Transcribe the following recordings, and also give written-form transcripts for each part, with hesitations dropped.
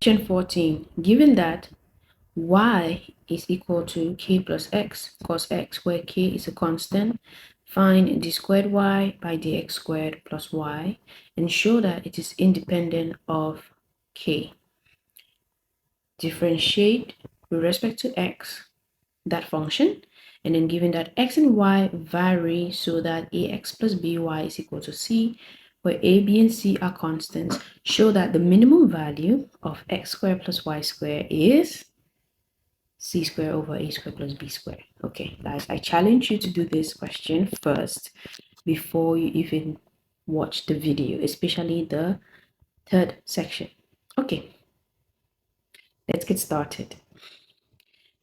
Question 14. Given that y is equal to k plus x cos x, where k is a constant, find d squared y by dx squared plus y and show that it is independent of k. Differentiate with respect to x that function, and then given that x and y vary so that ax plus by is equal to c, where a, b, and c are constants, show that the minimum value of x squared plus y squared is c squared over a squared plus b squared. Okay, guys, I challenge you to do this question first before you even watch the video, especially the third section. Okay, let's get started.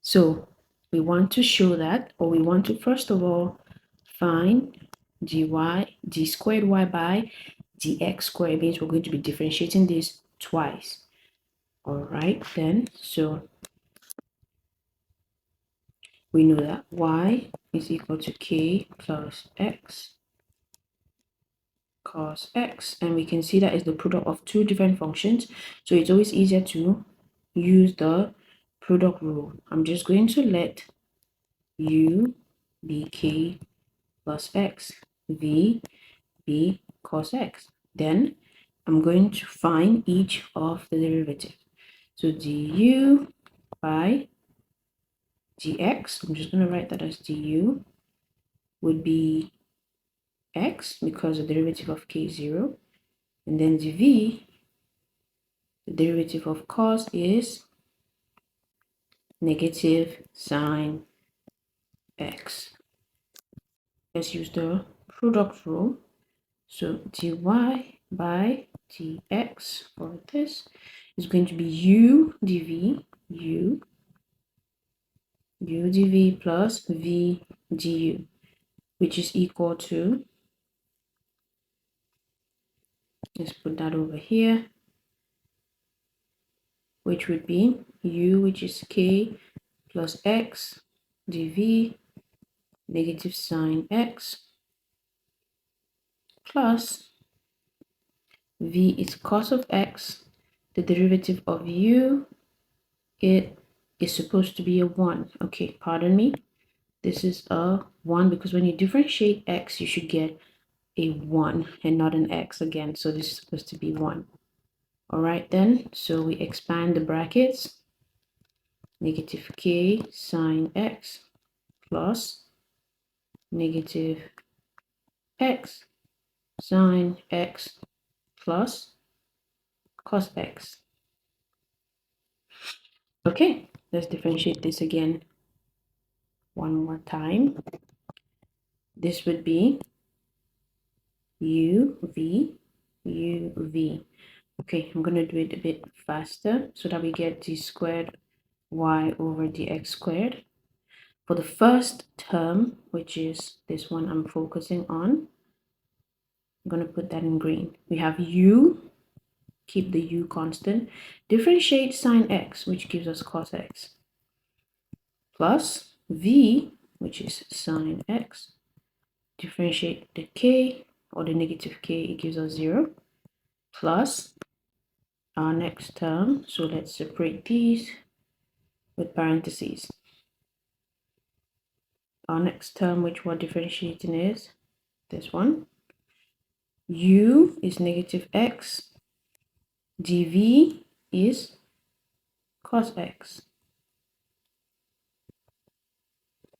So we want to show that, or we want to first of all find d squared y by dx squared. Means we're going to be differentiating this twice. All right, then, so we know that y is equal to k plus x cos x, and we can see that is the product of two different functions, so it's always easier to use the product rule. I'm just going to let u be k plus x, v be cos x. Then I'm going to find each of the derivative. So du by dx, I'm just going to write that as du, would be x because the derivative of k is 0. And then dv, the derivative of cos is negative sine x. Let's use the product rule. So dy by dx for this is going to be u dv, u dv plus v du, which is equal to, let's put that over here, which would be u, which is k plus x dv negative sine x plus v is cos of x. The derivative of u, it is supposed to be a 1. Okay, pardon me. This is a 1 because when you differentiate x, you should get a 1 and not an x again. So this is supposed to be 1. All right, then. So we expand the brackets. Negative k sine x plus negative x sine x plus cos x. Okay, let's differentiate this again one more time. This would be u v. Okay, I'm going to do it a bit faster so that we get d squared y over dx squared. For the first term, which is this one I'm focusing on, I'm going to put that in green. We have u, keep the u constant, differentiate sine x, which gives us cos x, plus v, which is sine x, differentiate the k, or the negative k, it gives us 0, plus our next term. So let's separate these with parentheses. Our next term, which we're differentiating, is this one. U is negative x, dv is cos x,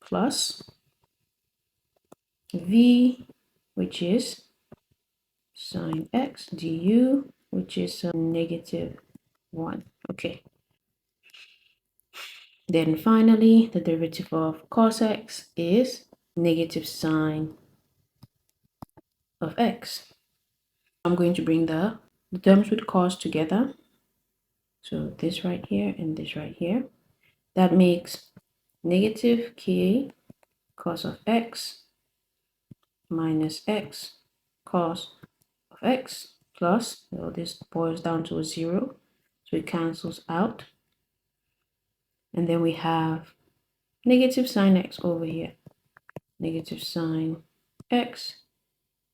plus v, which is sine x, du, which is negative 1. Okay. Then finally, the derivative of cos x is negative sine of x. I'm going to bring the terms with cos together. So this right here and this right here. That makes negative k cos of x minus x cos of x plus, well, this boils down to a 0, so it cancels out. And then we have negative sine x over here, negative sine x,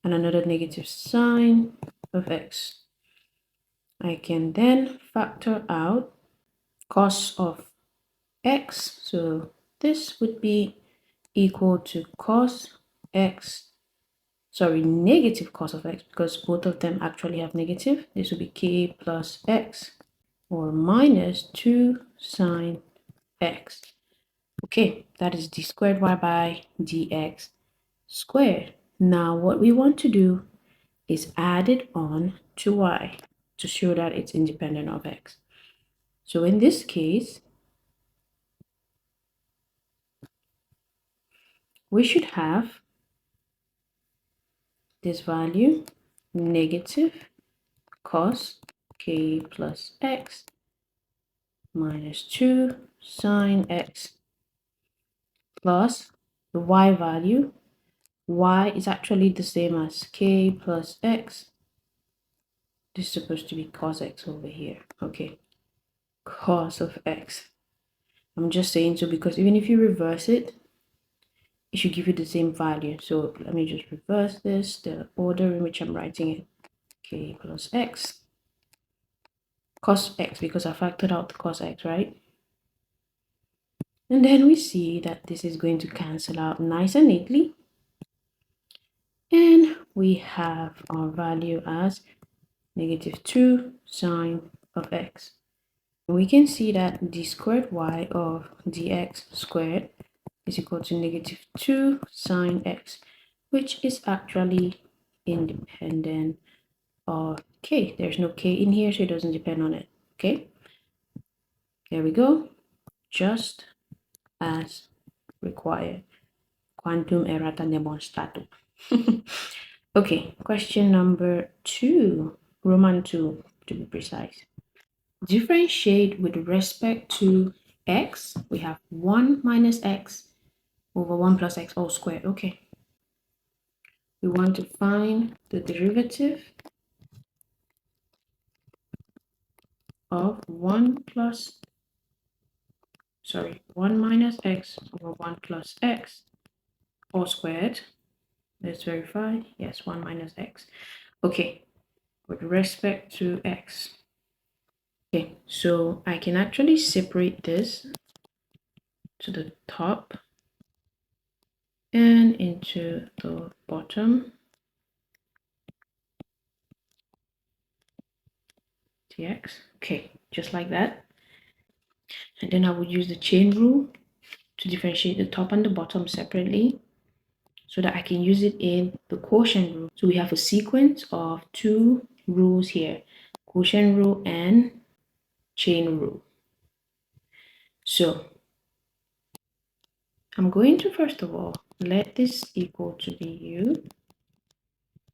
and another negative sine of x. I can then factor out cos of x. So this would be equal to cos x, sorry, negative cos of x, because both of them actually have negative. This would be k plus x, or minus 2 sine x. Okay, that is d squared y by dx squared. Now what we want to do is add it on to y to show that it's independent of x. So in this case, we should have this value, negative cos k plus x minus 2 sine x, plus the y value. Y is actually the same as k plus x. This is supposed to be cos x over here. Okay, cos of x. I'm just saying so because even if you reverse it, it should give you the same value. So let me just reverse this, the order in which I'm writing it. K plus x, cos x, because I factored out the cos x, right? And then we see that this is going to cancel out nice and neatly. And we have our value as negative 2 sine of x. We can see that d squared y of dx squared is equal to negative 2 sine x, which is actually independent of k. There's no k in here, so it doesn't depend on it. Okay, there we go, just as required. Quantum errata demonstratum. Okay, question number 2, Roman 2 to be precise. Differentiate with respect to x. We have 1 minus x over 1 plus x all squared. Okay. We want to find the derivative of 1 minus x over 1 plus x all squared. Let's verify. Yes, 1 minus x. Okay, with respect to x. Okay, so I can actually separate this to the top and into the bottom dx. Okay, just like that. And then I would use the chain rule to differentiate the top and the bottom separately so that I can use it in the quotient rule. So we have a sequence of 2 rules here, quotient rule and chain rule. So I'm going to first of all let this equal to be u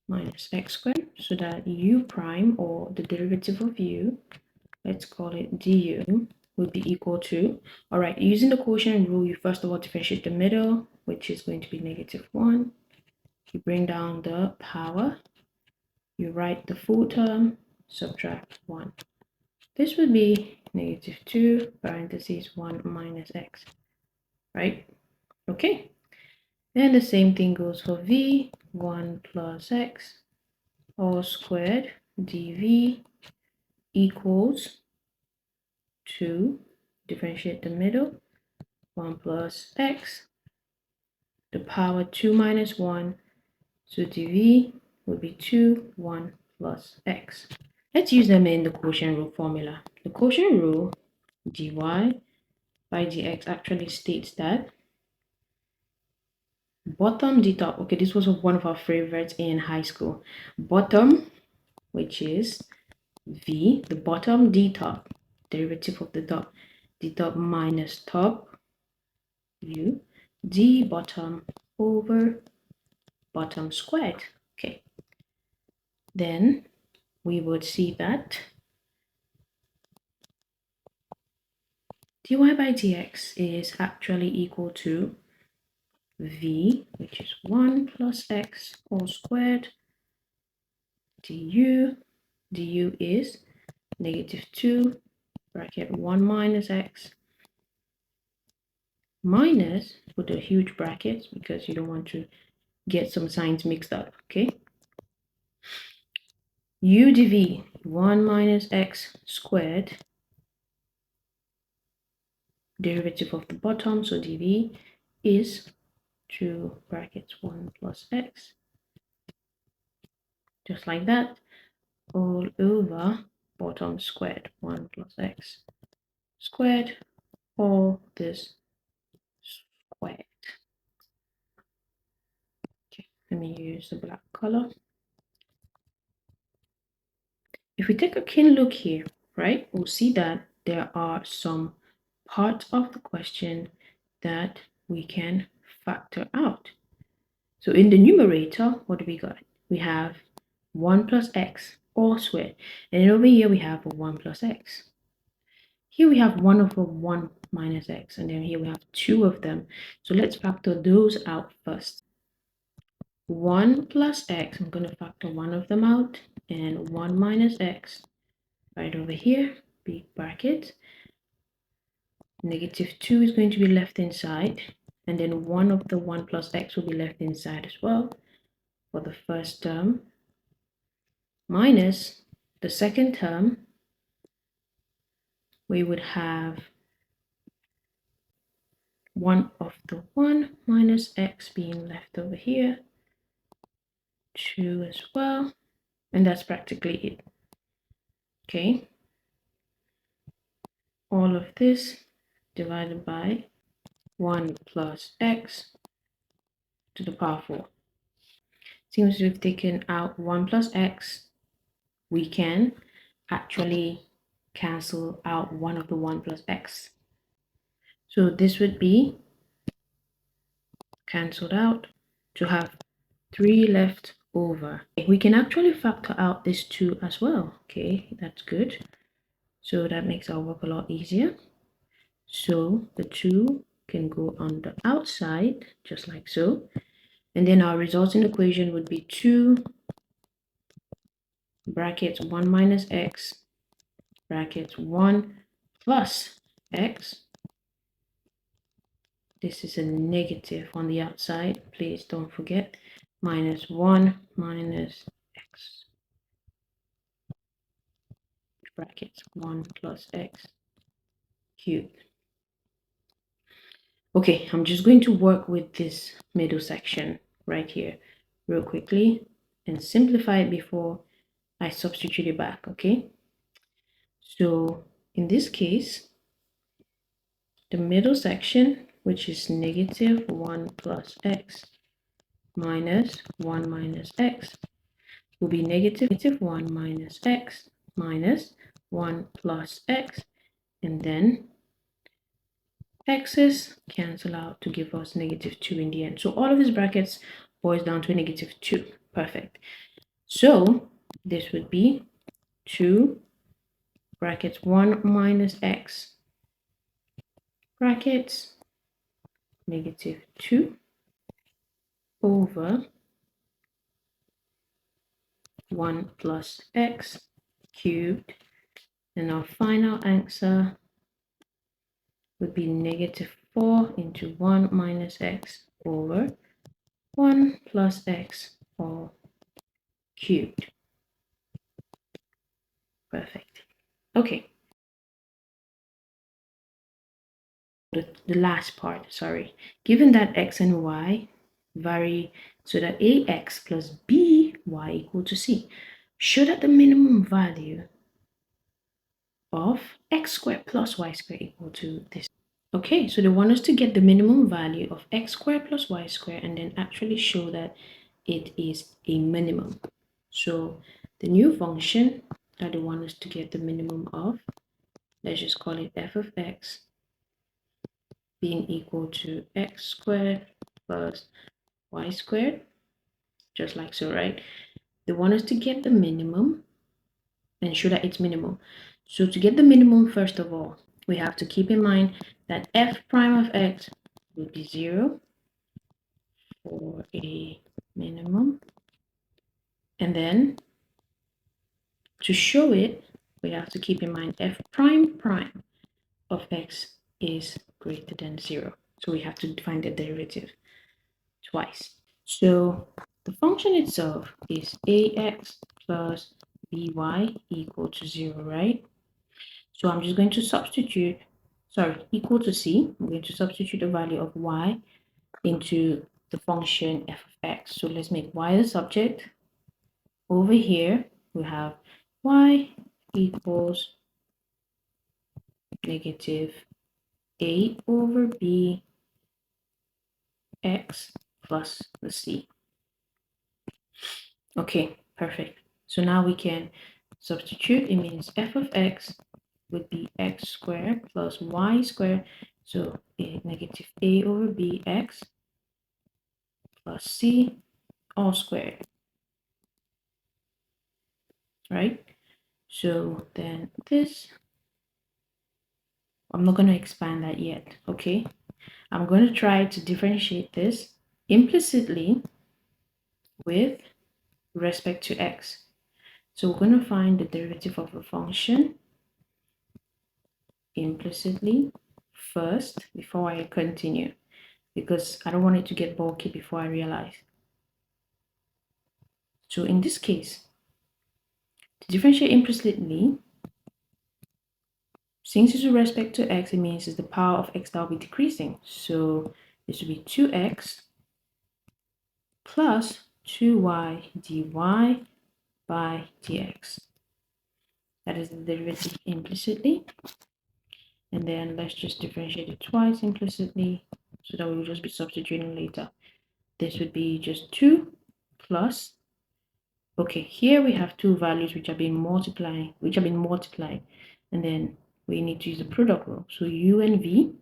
minus x squared, so that u prime, or the derivative of u, let's call it du, would be equal to, all right, using the quotient rule, you first of all differentiate the middle, which is going to be negative 1. You bring down the power, you write the full term, subtract 1. This would be negative 2 parentheses 1 minus x, right? Okay. And the same thing goes for v, 1 plus x all squared dv equals 2, differentiate the middle, 1 plus x, the power 2 minus 1, so dv would be 2, 1 plus x. Let's use them in the quotient rule formula. The quotient rule, dy by dx, actually states that bottom d top, okay, this was one of our favorites in high school. Bottom, which is v, the bottom d top, derivative of the top, d top minus top, u, d bottom over bottom squared. Okay, then we would see that dy by dx is actually equal to v, which is 1 plus x all squared, du. Du is negative 2 bracket 1 minus x minus, with a huge bracket because you don't want to get some signs mixed up, okay? U dv, 1 minus x squared, derivative of the bottom, so dv is 2 brackets 1 plus x, just like that, all over bottom squared 1 plus x squared, all this squared. Okay, let me use the black color. If we take a keen look here, right, we'll see that there are some parts of the question that we can factor out. So in the numerator, what do we got? We have 1 plus x all squared. And then over here we have a 1 plus x. Here we have 1 over 1 minus x. And then here we have 2 of them. So let's factor those out first. 1 plus x, I'm going to factor 1 of them out. And 1 minus x right over here, big bracket. Negative 2 is going to be left inside. And then 1 of the 1 plus x will be left inside as well for the first term, minus the second term. We would have 1 of the 1 minus x being left over here, 2 as well, and that's practically it. Okay, all of this divided by 1 plus x to the power 4. Since we've taken out 1 plus x, we can actually cancel out 1 of the 1 plus x. So this would be cancelled out to have 3 left over. We can actually factor out this 2 as well. Okay, that's good. So that makes our work a lot easier. So the 2 can go on the outside, just like so. And then our resulting equation would be 2 brackets 1 minus x brackets 1 plus x. This is a negative on the outside, please don't forget, minus 1 minus x brackets 1 plus x cubed. Okay, I'm just going to work with this middle section right here real quickly and simplify it before I substitute it back, okay? So in this case, the middle section, which is negative 1 plus x minus 1 minus x, will be negative 1 minus x minus 1 plus x, and then x's cancel out to give us negative 2 in the end. So all of these brackets boils down to a negative 2. Perfect. So this would be 2 brackets 1 minus x brackets negative 2 over 1 plus x cubed, and our final answer would be negative 4 into 1 minus x over 1 plus x all cubed. Perfect. Okay. The last part, sorry. Given that x and y vary so that ax plus by equal to c, show that the minimum value of x squared plus y squared equal to this. Okay, so they want us to get the minimum value of x squared plus y squared and then actually show that it is a minimum. So the new function that they want us to get the minimum of, let's just call it f of x being equal to x squared plus y squared, just like so, right? They want us to get the minimum and show that it's minimal. So to get the minimum, first of all, we have to keep in mind that f prime of x will be 0 for a minimum. And then to show it, we have to keep in mind f prime prime of x is greater than 0. So we have to find the derivative twice. So the function itself is ax plus by equal to 0, right? So I'm just going to substitute, equal to c. I'm going to substitute the value of y into the function f of x. So let's make y the subject. Over here, we have y equals negative a over b x plus the c. Okay, perfect. So now we can substitute. It means f of x would be x squared plus y squared. So negative a over b x plus c all squared, right? So then this, I'm not going to expand that yet, okay? I'm going to try to differentiate this implicitly with respect to x. So we're going to find the derivative of a function implicitly first before I continue, because I don't want it to get bulky before I realize. So in this case, to differentiate implicitly, since it's with respect to x, it means it's the power of x that will be decreasing. So this will be 2x plus 2y dy by dx. That is the derivative implicitly. And then let's just differentiate it twice implicitly so that we will just be substituting later. This would be just 2 plus, okay, here we have two values which have been multiplied, and then we need to use the product rule. So u and v,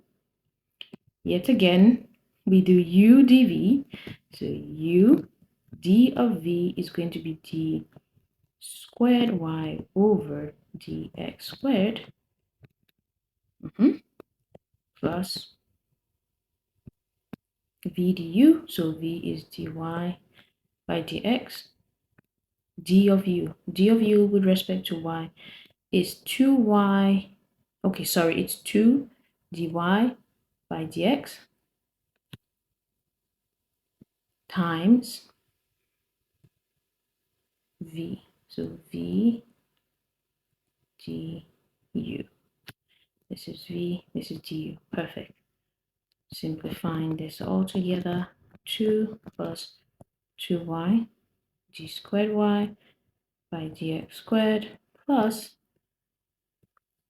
yet again, we do u dv. So u d of v is going to be d squared y over dx squared plus v du. So v is dy by dx. D of u with respect to y is 2y. Okay, sorry, it's 2 dy by dx times v. So v du. This is v, this is du. Perfect. Simplifying this all together, 2 plus 2y d squared y by dx squared plus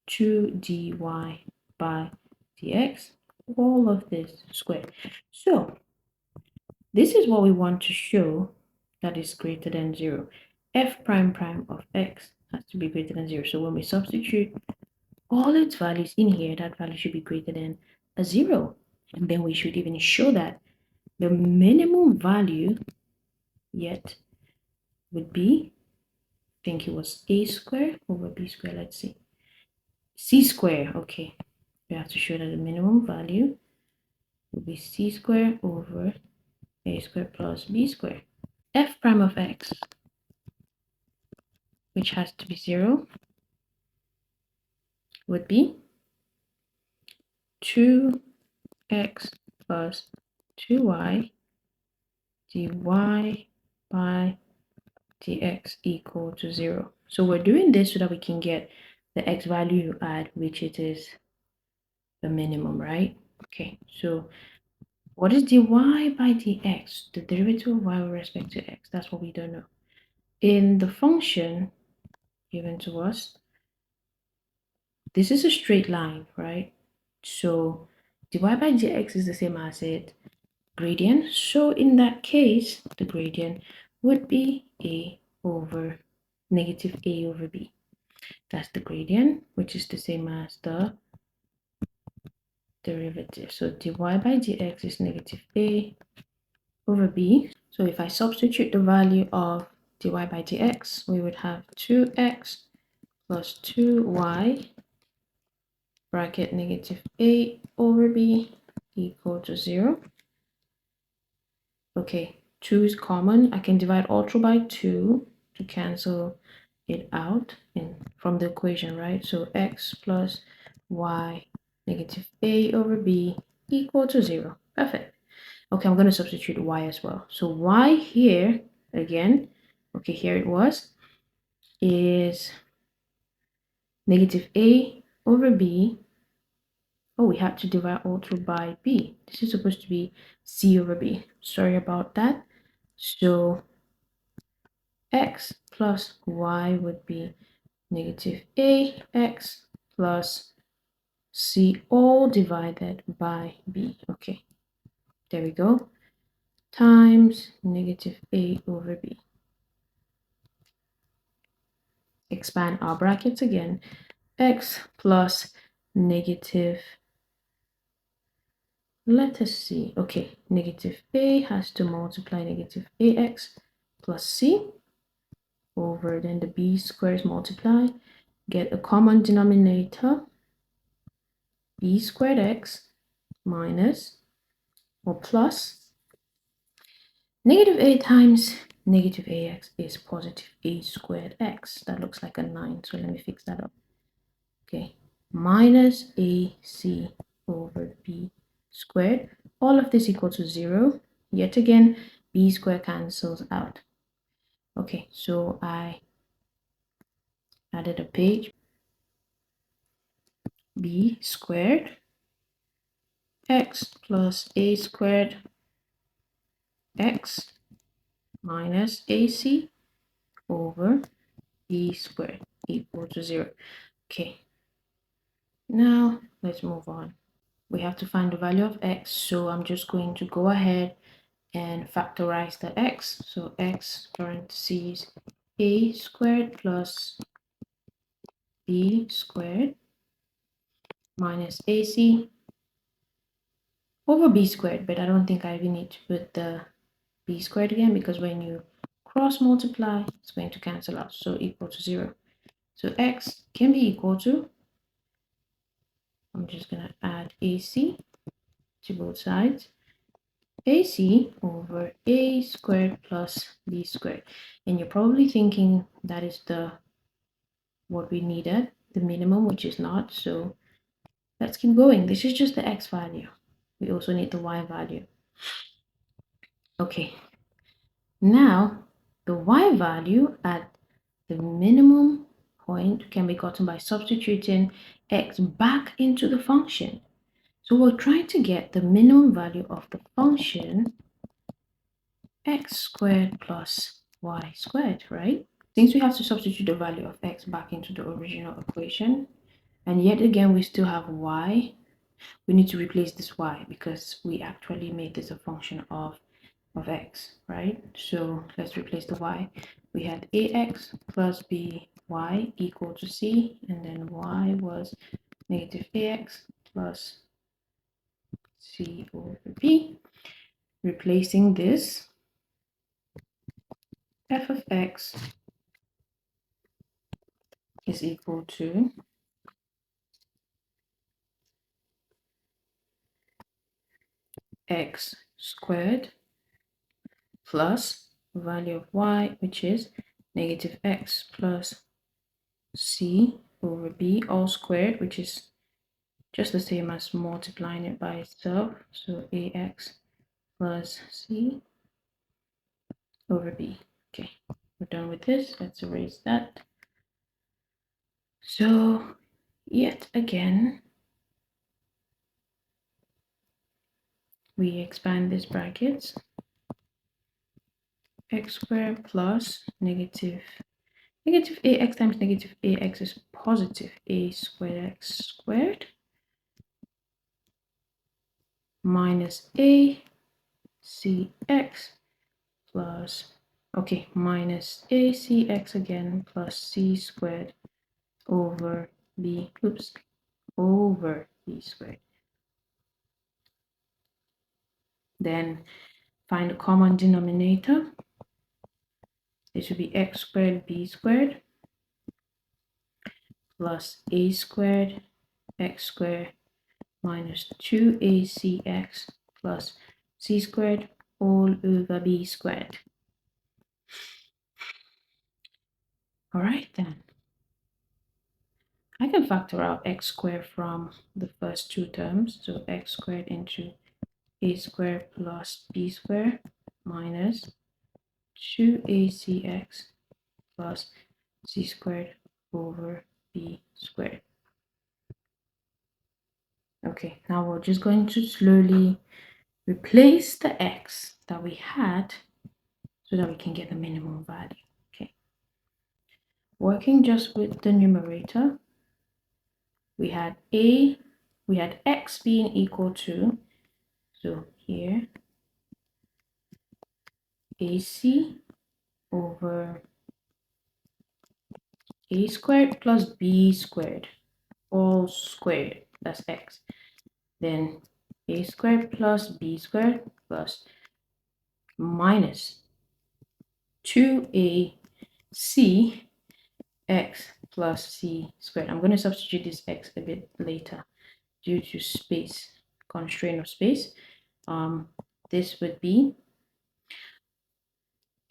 2 dy by dx, all of this squared. So this is what we want to show that is greater than 0. F prime prime of x has to be greater than 0. So when we substitute all its values in here, that value should be greater than a 0. And then we should even show that the minimum value yet would be, I think it was a squared over b squared, let's see. C squared, okay. We have to show that the minimum value would be c squared over a squared plus b squared. F prime of x, which has to be 0, would be 2x plus 2y dy by dx equal to 0. So we're doing this so that we can get the x value at which it is the minimum, right? Okay, so what is dy by dx? The derivative of y with respect to x. That's what we don't know. In the function given to us, this is a straight line, right? So dy by dx is the same as its gradient. So in that case, the gradient would be a over negative a over b. That's the gradient, which is the same as the derivative. So dy by dx is negative a over b. So if I substitute the value of dy by dx, we would have 2x plus 2y bracket negative a over b equal to 0. Okay, 2 is common. I can divide all through by 2 to cancel it out from the equation, right? So x plus y negative a over b equal to 0. Perfect. Okay, I'm going to substitute y as well. So y here, again, okay, here it was. is negative a over b. Oh, we had to divide all through by b. This is supposed to be c over b. Sorry about that. So x plus y would be negative ax plus c all divided by b. Okay, there we go. Times negative a over b. Expand our brackets again. X plus negative, let us see. Okay, negative a has to multiply negative ax plus c over, then the b squares multiply, get a common denominator, b squared x minus or plus negative a times negative ax is positive a squared x. That looks like a 9, so let me fix that up. Okay, minus ac over b squared. All of this equal to 0. Yet again, b squared cancels out. Okay, so I added a page. B squared x plus a squared x minus ac over b squared equal to 0. Okay, now let's move on. We have to find the value of x, so I'm just going to go ahead and factorize the x. So x parentheses a squared plus b squared minus ac over b squared, but I don't think I even need to put the b squared again because when you cross multiply, it's going to cancel out, so equal to 0. So x can be equal to, I'm just going to add ac to both sides, ac over a squared plus b squared. And you're probably thinking that is what we needed, the minimum, which is not. So let's keep going. This is just the x value. We also need the y value. Okay, now the y value at the minimum point can be gotten by substituting x back into the function. So we're trying to get the minimum value of the function x squared plus y squared, right? Since we have to substitute the value of x back into the original equation, and yet again we still have y, we need to replace this y because we actually made this a function of x, right? So let's replace the y. We had ax plus by equal to c, and then y was negative ax plus c over b. Replacing this, f of x is equal to x squared plus value of y, which is negative x plus c over b all squared, which is just the same as multiplying it by itself. So ax plus c over b. Okay, we're done with this. Let's erase that. So yet again, we expand these brackets. X squared plus negative ax times negative ax is positive a squared x squared minus a cx plus, okay, minus a cx again plus c squared over b, over b squared. Then find the common denominator. This would be x squared b squared plus a squared x squared minus 2acx plus c squared all over b squared. All right then. I can factor out x squared from the first two terms. So x squared into a squared plus b squared minus 2acx plus c squared over b squared. Okay, now we're just going to slowly replace the x that we had so that we can get the minimum value. Okay, working just with the numerator, we had x being equal to, so here, ac over a squared plus b squared, all squared, that's x. Then a squared plus b squared plus minus 2ac x plus c squared. I'm going to substitute this x a bit later due to space, constraint of space. This would be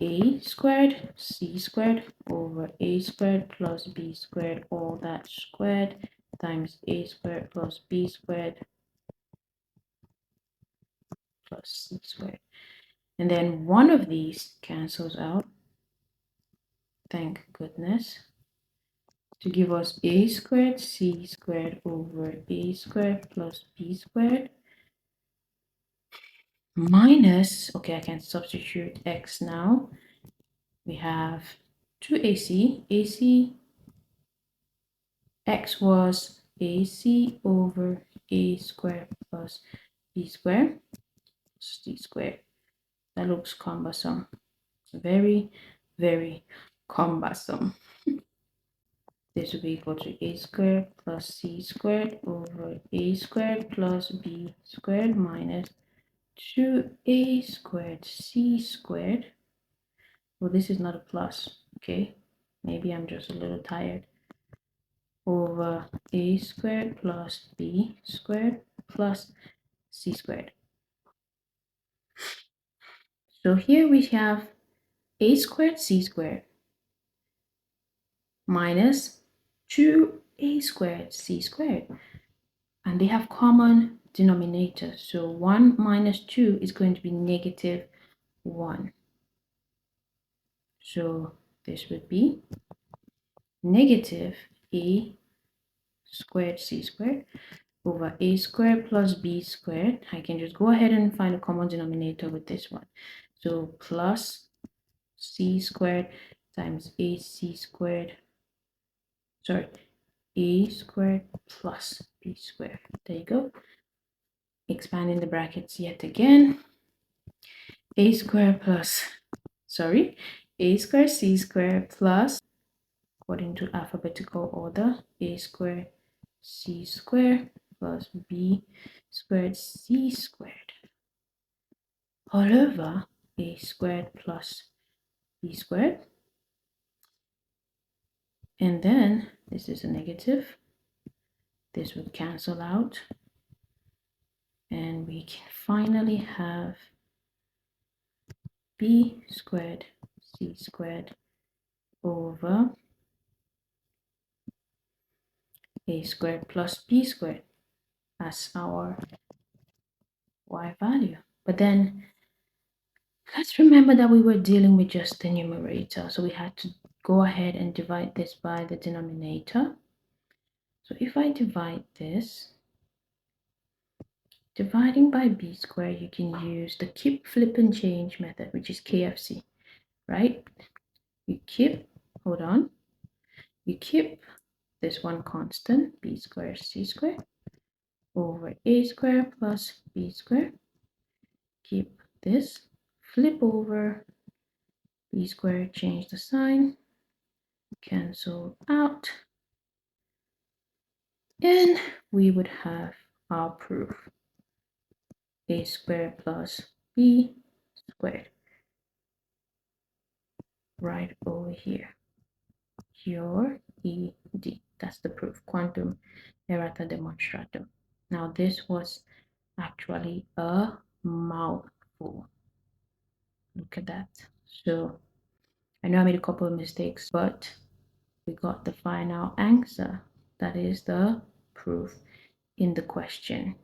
a squared c squared over a squared plus b squared, all that squared, times a squared plus b squared plus c squared. And then one of these cancels out, thank goodness, to give us a squared c squared over a squared plus b squared minus, okay, I can substitute x now. We have 2ac, ac, x was ac over a squared plus b squared, c squared. That looks cumbersome, very, very cumbersome. This will be equal to a squared plus c squared over a squared plus b squared minus 2a squared c squared. Well, this is not a plus, okay? Maybe I'm just a little tired. Over a squared plus b squared plus c squared. So here we have a squared c squared minus 2a squared c squared. And they have common denominator. So 1 minus 2 is going to be negative 1. So this would be negative a squared c squared over a squared plus b squared. I can just go ahead and find a common denominator with this one. So plus c squared times ac squared, sorry, a squared plus b squared. There you go. Expanding the brackets yet again. A squared plus, sorry, a squared c squared plus, according to alphabetical order, a squared c squared plus b squared c squared all over a squared plus b squared. And then this is a negative. This would cancel out. And we can finally have b squared c squared over a squared plus b squared as our y value. But then let's remember that we were dealing with just the numerator, so we had to go ahead and divide this by the denominator. So if I divide this, dividing by b squared, you can use the keep, flip, and change method, which is KFC, right? You keep, hold on, you keep this one constant, b squared c squared, over a squared plus b squared. Keep this, flip over b squared, change the sign, cancel out, and we would have our proof. A squared plus b squared right over here. Your ED. That's the proof. Quantum errata demonstratum. Now this was actually a mouthful. Look at that. So I know I made a couple of mistakes, but we got the final answer. That is the proof in the question.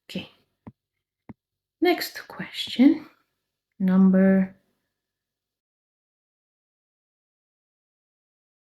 Okay. Next question, number